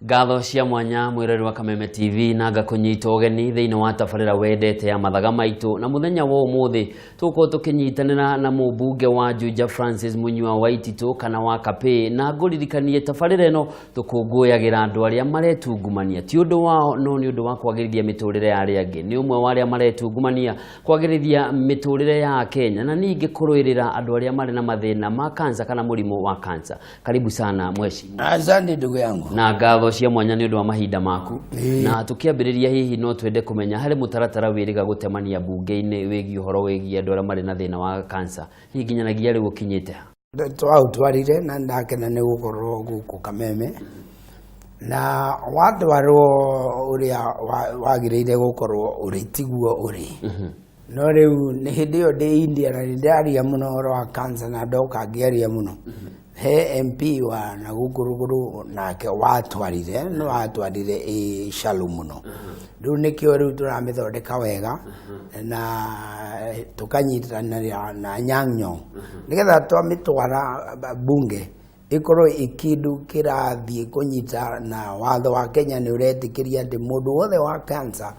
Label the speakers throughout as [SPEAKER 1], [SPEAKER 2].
[SPEAKER 1] Ngatho cia mwanya mwirori wa Kameme TV nanga kunyita ugeni thiini wa tabarira wendete ya mathaga maitu na muthenya wa umuthi tuko tukinyitanira na mubunge wa Juja Francis Munyua Waititu kana wa Kape na nguririkanie tabarira eno tukunguyagira andu aria maretungumania ti undu wao no ni undu wa kwagirithia miturire ya aria angi ni umwe wa aria maretungumania kwagirithia miturire ya Kenya na ningi kuruirira andu aria mari na mathina ma kansa kana murimu wa kansa. Karibu sana mheshimiwa.
[SPEAKER 2] Asante ndugu yangu.
[SPEAKER 1] Na ngatho cia mwanya ni undu wa mahinda maku na tukiambiriria hihi no twende kumenya hari mutaratara wiriga gutemania bunge-ini wigi uhoro wigi andu aria mari na thina wa kansa hihi nginyanagia riu ukinyite
[SPEAKER 2] twarire na ndakena ni gukorwo guku Kameme na watwaro uria wagiriire gukorwo uri tiguo uri no riu ni hindi yo ndi India na ndaria muno horo wa kansa na ndoka ngiaria muno he MP wa na guguruguru nake watwarire no watwarire shalu muno riu nikio riu turamithondeka wega na tukanyitana na Nyang'nyong nigetha twamitwara bunge ikorwo ikindu kirathie kunyita na watho wa Kenya ni uretikiria ndi mundu wothe wa kansa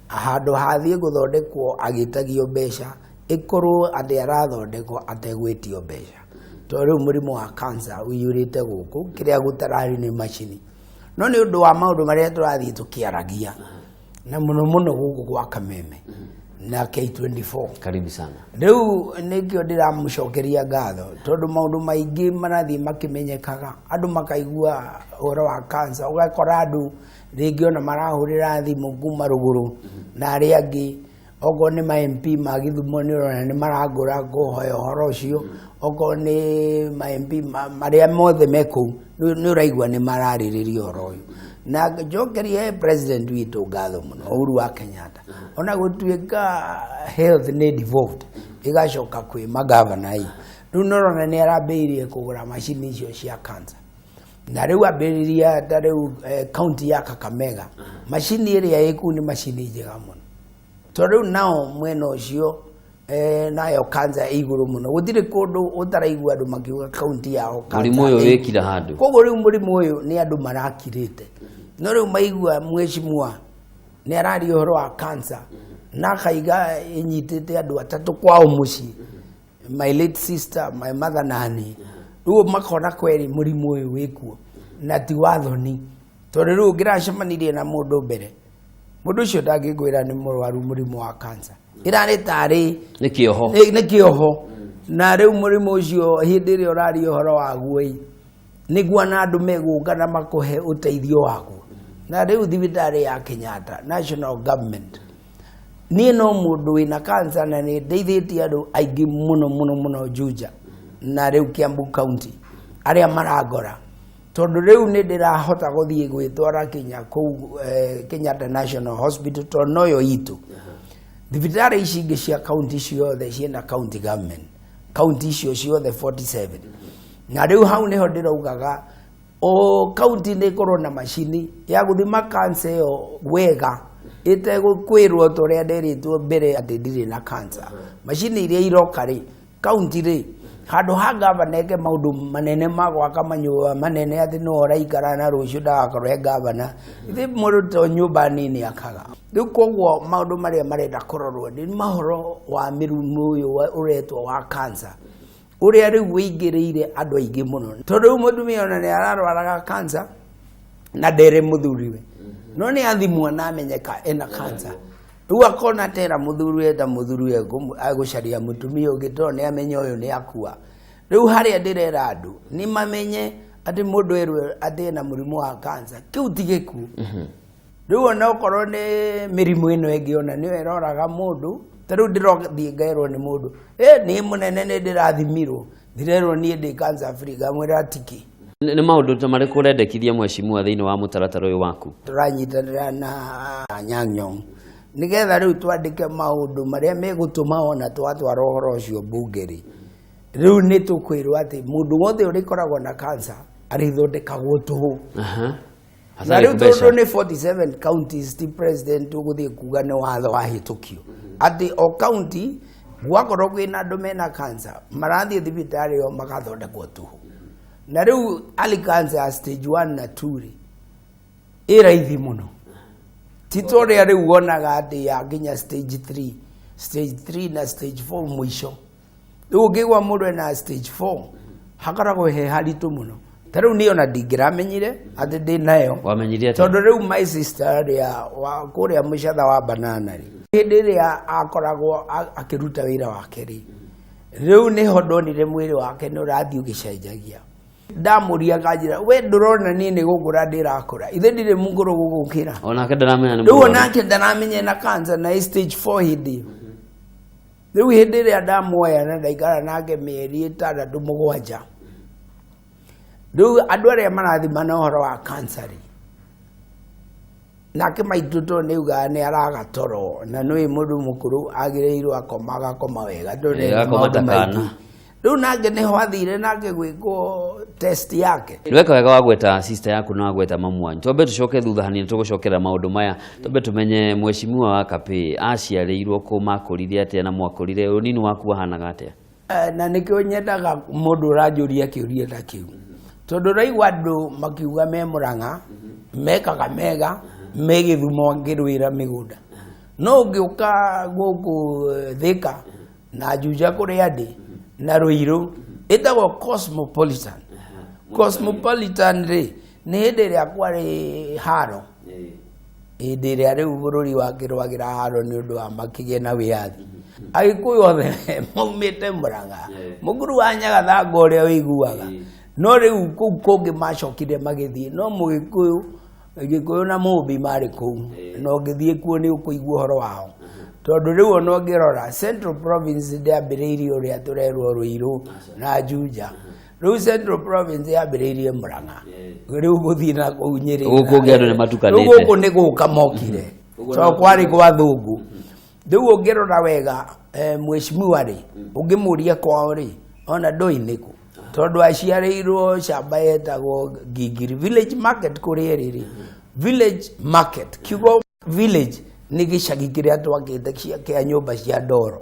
[SPEAKER 2] handu hathie guthondekwo agitagio mbeca ikorwo andi arathondekwo ategwitio mbeca toriu murimu wa kansa uyurite guku kiria gutarari ni machini no ni undu wa maundu maria turathie tukiaragia na muno guku kwa Kameme na K24.
[SPEAKER 1] Karibu sana.
[SPEAKER 2] Riu nikio ndiramucokeria ngatho tondu maundu maingi marathie makimenyekaga andu makaigua uhoro wa kansa ugakora andu ringi ona marahurira thimu kuma ruguru na aria angi ogo ni ma MP magithumo ni urona ni maragura guhoya uhoro ucio ogo ni ma MP maria mothe meku ni uraigua ni maraririria uhoro uyu na jokerie president witu ngatho muno Uhuru wa Kenyatta ona gutuika health ni devolved igacoka kwi magavana hii riu norona ni arabirie kugura machine icio cia cancer na riu ambiriria ta riu county ya Kakamega machine iria iku ni machine njega muno toriu nao mwena ucio nayo kanza iguru muno gutire kundu utaraigua andu makiuga county yao
[SPEAKER 1] murimu uyu wikira handu
[SPEAKER 2] kogo riu murimu uyu ni andu marakirite no riu maigua mheshimiwa ni arari uhoro wa kansa na kaiga inyitite andu atatu kwao muci my late sister my mother nani riu makona kweri murimu uyu wikuo na ti wathoni tori riu ngiracemanirie na mundu mbere mundu ucio ndangigwira ni murwaru murimu wa kansa irari tari nikioho na riu murimu ucio hindi ri urari uhoro waguo niguo na andu megungana makuhe uteithio waguo na riu thibitari ya Kenyatta national government ni no mundu wina kansa na ni ndeithitie andu aingi muno Juja na riu Kiambu county aria maragora tondu riu ni ndirahota guthie gwitwara Kenya ku Kenyatta National Hospital to noyo itu thibitari ici ingi cia county ciothe ciena county government county icio ciothe 47 na riu hau niho ndiraugaga o county ni korwo na machini ya guthima cancer yo wega itegukwirwo toria ndiritwo mbere ati ndiri na cancer machini iria iroka ri county ri handu ha gavana eke maundu manene magwaka manyua manene ati no oraikara na rucio ndagakorwo gavana ithi mundu to nyumba nini akaga riu koguo maundu maria marenda kurorwo ni mahoro wa mirumu uyu uretwo wa cancer uria riu wingiriire andu aingi muno tondu mutumia ona ni ararwaraga cancer na ndere muthuriwe no ni athimwo na amenyeka ena cancer riu akona tera muthuriwe ta muthuriwe agucaria mutumia ungi to ni amenye uyu ni akua riu haria ndirera andu ni mamenye ati mundu erwe ati na murimu wa cancer kiu tigeku riu ona okorwo ni mirimu ino ingi ona ni eroraga mundu riu ndirothie ngairwo ni mundu ni munene ni ndirathimirwo ndirerwo ni ndi cancer free gamwira tiki
[SPEAKER 1] ni maundu ta mari kurendekithia mheshimiwa thiini wa mutaratara uyu waku
[SPEAKER 2] turanyitanira na Nyang'nyong nigetha riu twandike maundu maria megutuma ona twatwara uhoro ucio bungeri riu ni tukwirwo ati mundu wothe urikoragwo na cancer arithondekagwo tuhu na riu tondu ni 47 counties ti president tuguthie kuga ni watho wahitukio ati o county gwakorwo kwina andu mena cancer marathie thibitari yo magathondekwo tuhu na riu ali cancer ya stage 1 na 2 ri iraithi muno titore riu wonaga ati ya nginya stage 3 na stage 4 mwisho riu ngigwa mundu na stage 4 hakoragwo he haritu muno tariu ni ona ndingiramenyire ati ndi nayo
[SPEAKER 1] wamenyire
[SPEAKER 2] tondu riu my sister ya kuria mucatha wa banana ri hindi ria akoragwo akiruta wira wake ri riu ni hodonire mwiri wake ni urathii ugicenjagia ndamuria kanjira we ndurona ni ni gukura ndirakura ithe ndire munguru gugukira
[SPEAKER 1] onake ndaramenya ni
[SPEAKER 2] riu onake ndaramenya na cancer na stage 4 hindi riu hindi ria ndamuoya na ndaikara nake mieri 6-7 riu andu aria marathima na uhoro wa cancer nake maituto ni uga ni aragatoro na nui mundu mukuru agireirwo akoma wega
[SPEAKER 1] matakana
[SPEAKER 2] riu nake ni hwathire nake gwiko test yake
[SPEAKER 1] weka wega wagweta sister yaku na wagweta mamu wanyu tobe tucoke thutha hanini tugucokera maundu maya tobe tumenye mweshimiwa wa Kapi aciareirwo ku makurithia atia na mwakurire unini waku wahanaga atia
[SPEAKER 2] na nikio nyendaga mundu urajuria kiuria ta kiu tondu raigwa andu makiuga me Murang'a mekaga mega megithumo ngirwira migunda no ngiuka guku Thika na Juja kuria ndi na Ruiru itagwo cosmopolitan ri ni hindi ria kwari haro hindi ria riu bururi wakirwagira haro ni undu wa makigena wiathi agikuyu othe maumite Murang'a mukuru wa Nyagatha uria wiguaga no riu kuu kungi macokire magithie no mugikuyu na Mumbi mari kuu no ngithie kuo ni ukuigua horo wao tondu riu no ngirora Central Province ndiambiriirie uria turerwo Ruiru na Juja riu Central Province yambiriirie Murang'a riu guthie na kuu Nyeri
[SPEAKER 1] guku andu ni matukanite
[SPEAKER 2] guku ni guka mokire so kwari kwa thungu riu ngirora wega mweshimiwa ri ungimuria kwao ri ona ndoiniku tondu aciareirwo camba yetagwo Gigiri village market kuria riri village market kiugo village ni gicagi kiria twakite kia nyumba cia ndoro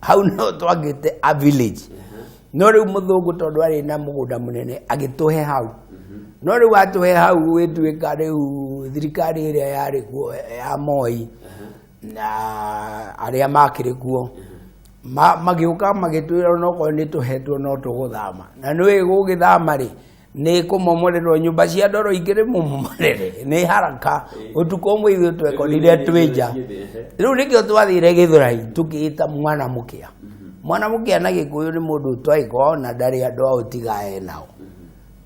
[SPEAKER 2] hau no twakite a village no riu muthungu tondu ari na mugunda munene agituhe hau no riu atuhe hau wituika riu thirikari iria yari kuo ya Moi na aria makire kuo magiuka magitwira no ko ni tuhetwo no tuguthama na nwe gugithama ri ni kumomorerwo nyumba cia ndoro igire mumomorere ni haraka utuko mwithu twekonire twija riu nikio twathire Githurai tukiita mwana mukia na Gikuyu ni mundu twaiko na ndari andu a utigae nao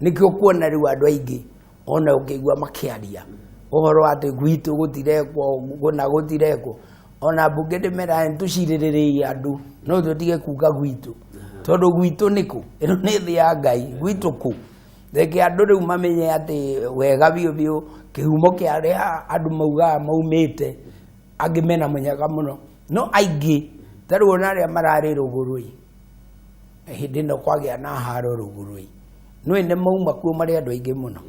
[SPEAKER 2] nikio kuona riu andu aingi ona ukigua makiaria uhoro ati gwitu gutirekwo guna gutirekwo ona bunge ndimera ntuciriririe andu no tutige kuga gwitu tondu gwitu niku ino ni thi ya Ngai gwitu ku reke andu riu mamenye ati wega biu kihumo kia aria andu mauga maumite angimena munyaga muno no aingi tariu ona aria marari Rugurui hindi no kwagia na haro Rugurui no ene mauma kuo mari andu aingi muno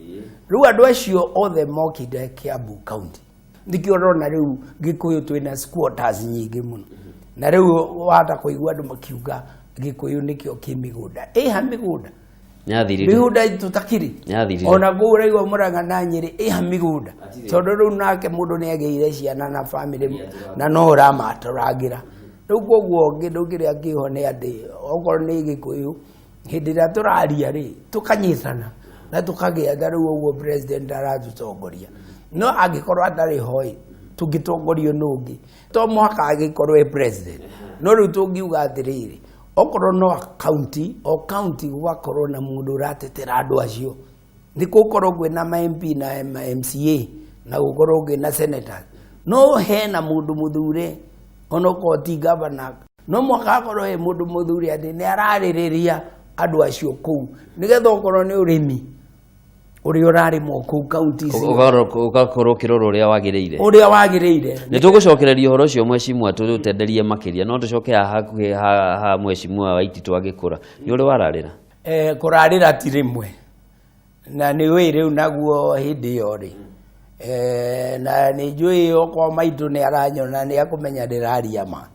[SPEAKER 2] riu andu acio othe mokide Kiambu county ndikio rona riu Gikuyu twina squatters nyingi muno na riu wata kuigua andu makiuga Gikuyu nikio kimigunda ha migunda
[SPEAKER 1] nyathirire
[SPEAKER 2] migunda tutakiri
[SPEAKER 1] nyathirire
[SPEAKER 2] ona gura igwa Murang'a na Nyeri ha migunda tondu riu nake mundu ni ageire ciana na family na no ramatoragira riu koguo ngindu kiria kiho ni ati okoro ni Gikuyu hindi ria turaria ri tukanyitana na tukagia riu uguo president aratutongoria no agikorwo atari hoi tungitongorio nungi to mwaka agikorwo president no riu tungiuga atiriri okorwo no county gwakorwo na mundu uratetera andu acio ni gukorwo gwina ma MP na MCA na gukorwo gwina senator no hena mundu muthure ono koti governor no mwaka akorwo he mundu muthure ati ni araririria andu acio kuu nigetha okorwo ni urimi uri urari moku county
[SPEAKER 1] ugakorwo kiroro uria
[SPEAKER 2] wagiriire
[SPEAKER 1] ni tugucokereria horo cio mweshimwa tutenderie makiria no tucoke hakuhi ha mweshimwa Waititu agikura ni uri wararira
[SPEAKER 2] kurarira ti rimwe na ni we riu naguo hindi yori na ni njui okwa maitu ni aranyona ni akumenya ndiraria ma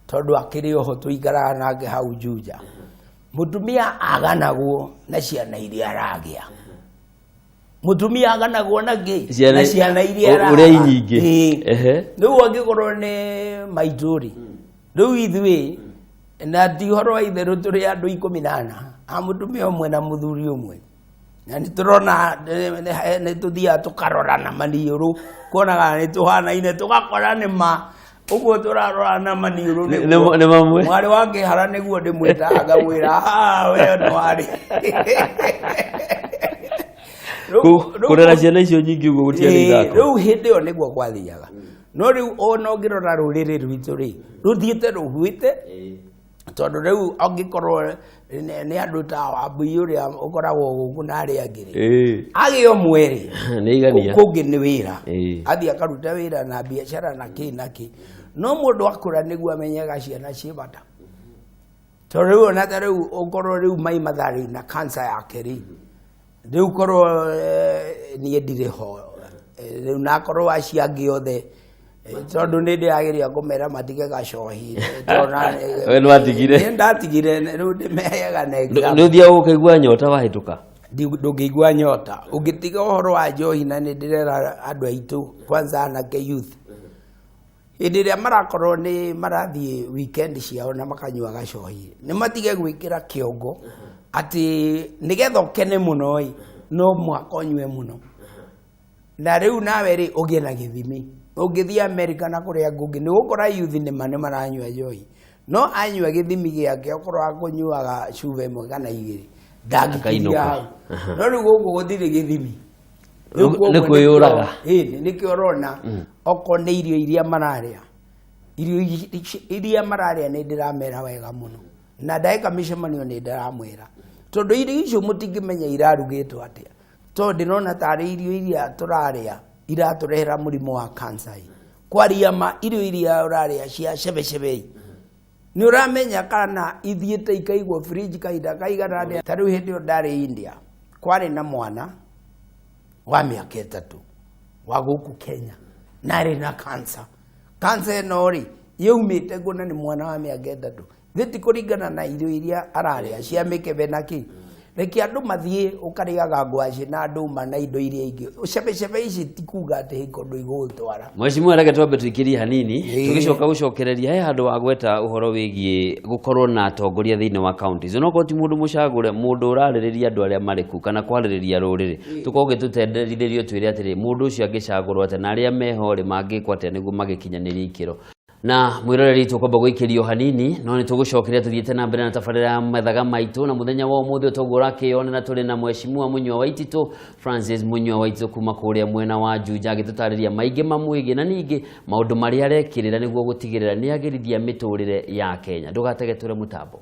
[SPEAKER 2] tondu akiri oho tuikara nake hau Juja mutumia aganagwo na ciana iria aragia mutumia aganagwo na ciana iria aragia
[SPEAKER 1] uria nyingi
[SPEAKER 2] riu angikorwo ni maituri riu ithui na ti horo wa itheru turi andu 14 a mutumia umwe na muthuri umwe na ni turona ni tuthia tukarorana maniuru kuonaga ni tuhanaine tugakora ni ma uguo turarora na maniuru
[SPEAKER 1] ni mamwe
[SPEAKER 2] mwari wake hara niguo ndimwitaga wira we no ari
[SPEAKER 1] kurera ciana icio nyingi uguo gutiari ithako
[SPEAKER 2] riu hindi yo niguo gwathiaga no riu ona ngirora ruriri rwitu ri ruthiite ruhuite tondu riu angikorwo ni andu ta Wambui uria ukoragwo guku na aria angiri agio mweri
[SPEAKER 1] ni igania
[SPEAKER 2] kungi ni wira athi akaruta wira na biashara na ki no mundu akura niguo amenyaga ciana cibata tondu riu ona ta riu ukorwo riu mai mathari na cancer ya keri riu korwo ni ndire ho riu na korwo aciangi othe tondu ni ndiagiria kumera matige gacohi tona
[SPEAKER 1] we no atigire
[SPEAKER 2] ndatigire riu ndimeyaga na exam
[SPEAKER 1] ni uthia ukaigua nyota wahituka
[SPEAKER 2] ndungĩigua nyota ungitiga uhoro wa njohi na ni ndirera andu aitu kwanza anake youth hindi iria marakorwo ni marathie weekend ciao na makanyua gacohi ni matige gwikira kiongo ati nigetha ukene muno no mwaka unywe muno na riu nawe ri ugie na githimi ungithie America na kuria ngungi ni gukora youth ni maranyua njohi no anyua githimi giake okorwo akunyuaga cuba imwe kana igiri ndangikainoka no riu guku guthire githimi
[SPEAKER 1] ni kwiyuraga
[SPEAKER 2] ni kiorona oko ni irio iria mararia irio iria mararia ni ndiramera wega muno na ndaika mishemanio ni ndiramwira tondu irio icio mutingimenya irarugitwo atia tondu ndirona tari irio iria turaria iraturehera murimu wa cancer kwaria ma irio iria uraria cia cebecebe ni uramenya kana ithiete ikaigwo fridge kaida kaigana ndia tariu hindi ndari India kwari na mwana wa miaka 3 wa guku Kenya nari na cancer no ri yumite guna ni mwana wa miaka 3 thiti kuringana na irio iria araria cia mikebe naki reki andu mathie ukariaga ngwaci na nduma na indo iria ingi ucebecebe ici tikuga ati ikondo igutwara
[SPEAKER 1] mweshimwa reke twambe twikirie hanini tugicoka gucokereria he handu wa gweta uhoro wigie gukorwo na atongoria thiini wa counties onoko ti mundu mucagure mundu uraririria andu aria mariku kana kwaririria ruriri tukoge tutenderithirio twire atiri mundu ucio angicagurwo ate na aria meho ri mangikwa ate niguo magikinyaniria ikiro na mwiroreri tukomba gwikirio hanini no ni tugucokeria tuthiete na mbere na tabarira ya mathaga maitu na muthenya wa umuthi utogora kionera turi na mweshimwa Munywa Waititu Francis Munywa Waititu kuma kuria mwena wa Juja agitutariria maingi mamwigi na ningi maundu maria arekirira niguo gutigirira ni agirithia miturire ya Kenya ndugatege ture mutambo.